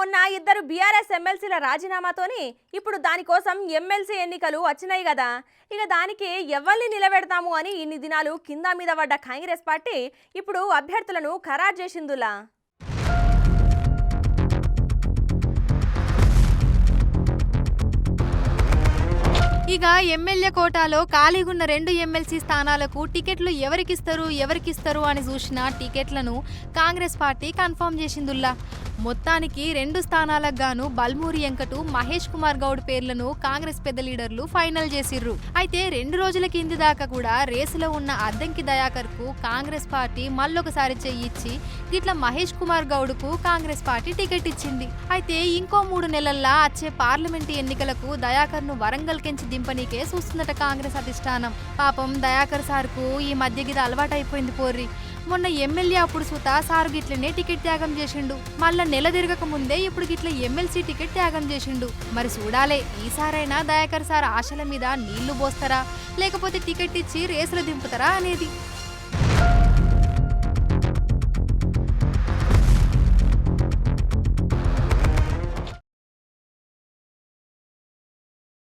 మొన్న ఇద్దరు బీఆర్ఎస్ ఎమ్మెల్సీల రాజీనామాతోని ఇప్పుడు దానికోసం ఎమ్మెల్సీ ఎన్నికలు వచ్చినాయి కదా. ఇక దానికి ఎవరిని నిలబెడతాము అని ఇన్ని దినాలు కింద మీద పడ్డ కాంగ్రెస్ పార్టీ ఇప్పుడు అభ్యర్థులను ఖరారు చేసిందులా. ఇక ఎమ్మెల్యే కోటాలో ఖాళీగున్న 2 ఎమ్మెల్సీ స్థానాలకు టికెట్లు ఎవరికిస్తారు అని చూసిన టికెట్లను కాంగ్రెస్ పార్టీ కన్ఫర్మ్ చేసిందుల్లా. మొత్తానికి 2 స్థానాలకు గాను బల్మూరి వెంకటు, మహేష్ కుమార్ గౌడ్ పేర్లను కాంగ్రెస్ పెద్ద లీడర్లు ఫైనల్ చేసిర్రు. అయితే 2 రోజుల కింది దాకా కూడా రేసులో ఉన్న అద్దంకి దయాకర్ కు కాంగ్రెస్ పార్టీ మళ్ళొకసారి చెయ్యిచ్చి ఇట్లా మహేష్ కుమార్ గౌడ్ కు కాంగ్రెస్ పార్టీ టికెట్ ఇచ్చింది. అయితే ఇంకో 3 నెలల్లో వచ్చే పార్లమెంటు ఎన్నికలకు దయాకర్ ను వరంగల్ కెంచి దింపనీకే చూస్తుందట కాంగ్రెస్ అధిష్టానం. పాపం దయాకర్ సార్ కు ఈ మధ్య గిది అలవాటైపోయింది పోర్రి. మొన్న ఎమ్మెల్యే అప్పుడు సుత సారు గిట్లనే టికెట్ త్యాగం చేసిండు. మళ్ళా నెల తిరగక ముందే ఇప్పుడు గిట్ల ఎమ్మెల్సీ టికెట్ త్యాగం చేసిండు. మరి చూడాలే ఈసారైనా దయాకర్ సార్ ఆశల మీద నీళ్లు పోస్తారా లేకపోతే టికెట్ ఇచ్చి రేసులు దింపుతారా అనేది.